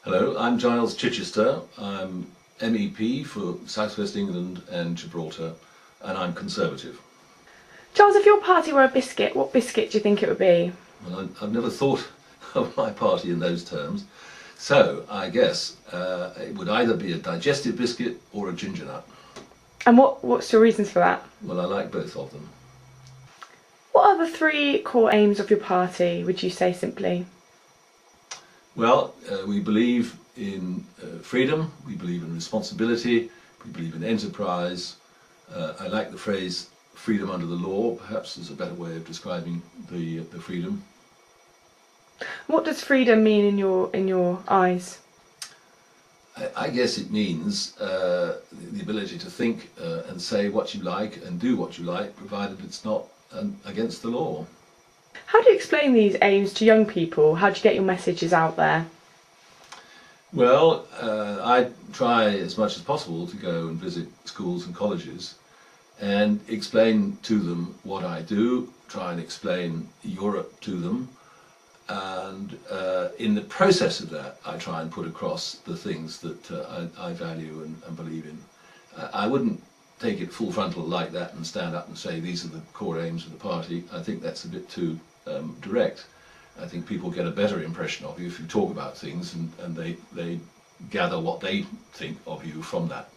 Hello, I'm Giles Chichester. I'm MEP for South West England and Gibraltar, and I'm Conservative. Giles, if your party were a biscuit, what biscuit do you think it would be? Well, I've never thought of my party in those terms, so I guess it would either be a digestive biscuit or a ginger nut. And what's your reasons for that? Well, I like both of them. What are the three core aims of your party, would you say simply? Well, we believe in freedom, we believe in responsibility, we believe in enterprise. I like the phrase freedom under the law, perhaps is a better way of describing the freedom. What does freedom mean in your eyes? I guess it means the ability to think and say what you like and do what you like, provided it's not against the law. How do you explain these aims to young people? How do you get your messages out there? Well, I try as much as possible to go and visit schools and colleges and explain to them what I do, try and explain Europe to them, and in the process of that I try and put across the things that I value and believe in. I wouldn't take it full frontal like that and stand up and say these are the core aims of the party. I think that's a bit too direct. I think people get a better impression of you if you talk about things and they gather what they think of you from that.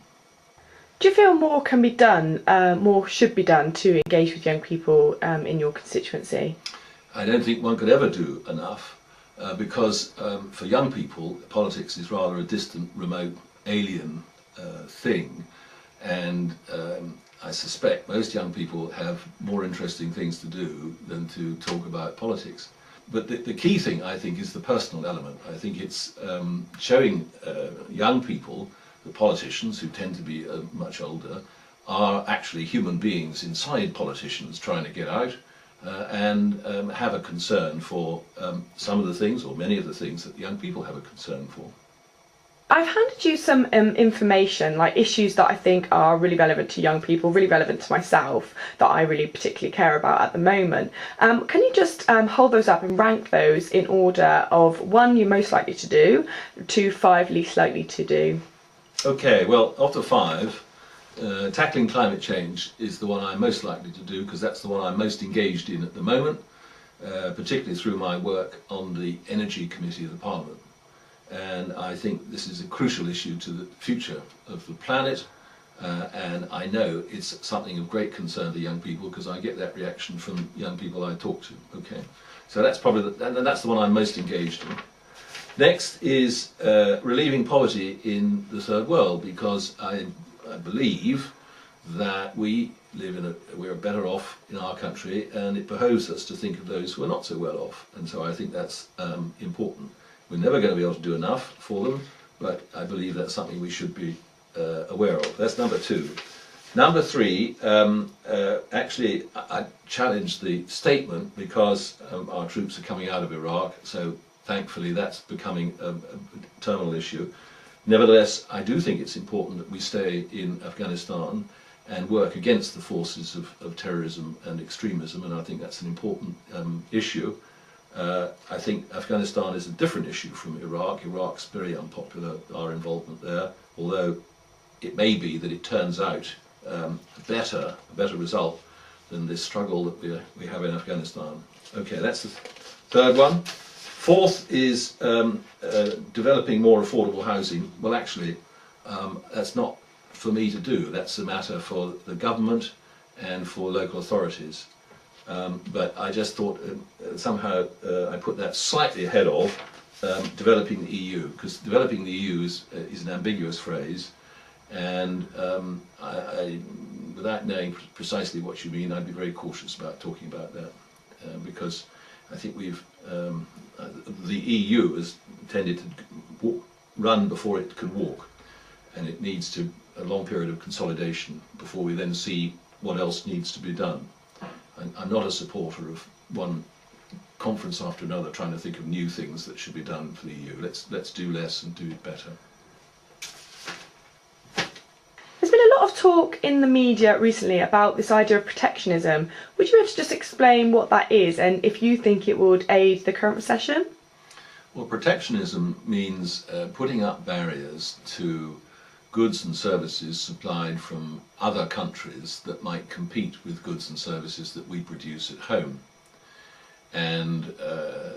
Do you feel more can be done, more should be done to engage with young people in your constituency? I don't think one could ever do enough because for young people politics is rather a distant, remote, alien thing, and I suspect most young people have more interesting things to do than to talk about politics. But the key thing, I think, is the personal element. I think it's showing young people that politicians, who tend to be much older, are actually human beings inside politicians trying to get out and have a concern for some of the things, or many of the things, that young people have a concern for. I've handed you some information, like issues that I think are really relevant to young people, really relevant to myself, that I really particularly care about at the moment. Can you just hold those up and rank those in order of 1, you're most likely to do, 2, 5, least likely to do? Okay, well, of the 5, tackling climate change is the one I'm most likely to do, because that's the one I'm most engaged in at the moment, particularly through my work on the Energy Committee of the Parliament. And I think this is a crucial issue to the future of the planet, and I know it's something of great concern to young people, because I get that reaction from young people I talk to. Okay, so that's probably that's the one I'm most engaged in. Next is relieving poverty in the third world, because I believe that we're better off in our country, and it behoves us to think of those who are not so well off, and so I think that's important. We're never going to be able to do enough for them, but I believe that's something we should be aware of. That's number 2. Number 3, actually I challenge the statement, because our troops are coming out of Iraq, so thankfully that's becoming a terminal issue. Nevertheless, I do think it's important that we stay in Afghanistan and work against the forces of terrorism and extremism, and I think that's an important issue. I think Afghanistan is a different issue from Iraq. Iraq's very unpopular, our involvement there, although it may be that it turns out a better result than this struggle that we have in Afghanistan. Okay, that's the third one. 4th is developing more affordable housing. Well, actually, that's not for me to do. That's a matter for the government and for local authorities. But I just thought somehow I put that slightly ahead of developing the EU, because developing the EU is an ambiguous phrase, and without knowing precisely what you mean, I'd be very cautious about talking about that, because I think the EU has tended to run before it can walk, and it needs a long period of consolidation before we then see what else needs to be done. I'm not a supporter of one conference after another trying to think of new things that should be done for the EU. Let's do less and do it better. There's been a lot of talk in the media recently about this idea of protectionism. Would you be able to just explain what that is, and if you think it would aid the current recession? Well, protectionism means putting up barriers to goods and services supplied from other countries that might compete with goods and services that we produce at home. And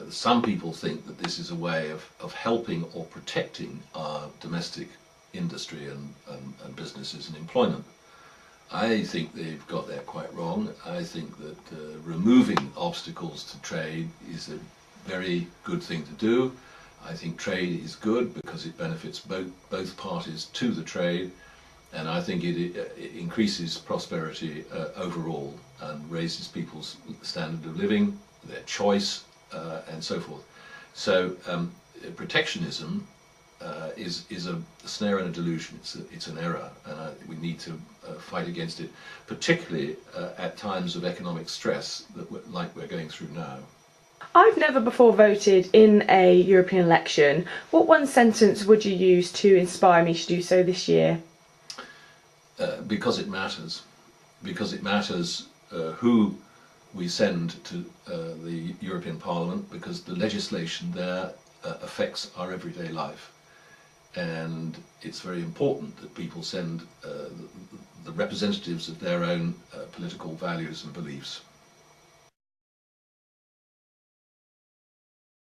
some people think that this is a way of helping or protecting our domestic industry and businesses and employment. I think they've got that quite wrong. I think that removing obstacles to trade is a very good thing to do. I think trade is good because it benefits both parties to the trade, and I think it increases prosperity overall and raises people's standard of living, their choice, and so forth. So protectionism is a snare and a delusion. It's an error, and we need to fight against it, particularly at times of economic stress like we're going through now. I've never before voted in a European election. What one sentence would you use to inspire me to do so this year? Because it matters. Because it matters who we send to the European Parliament, because the legislation there affects our everyday life. And it's very important that people send the representatives of their own political values and beliefs.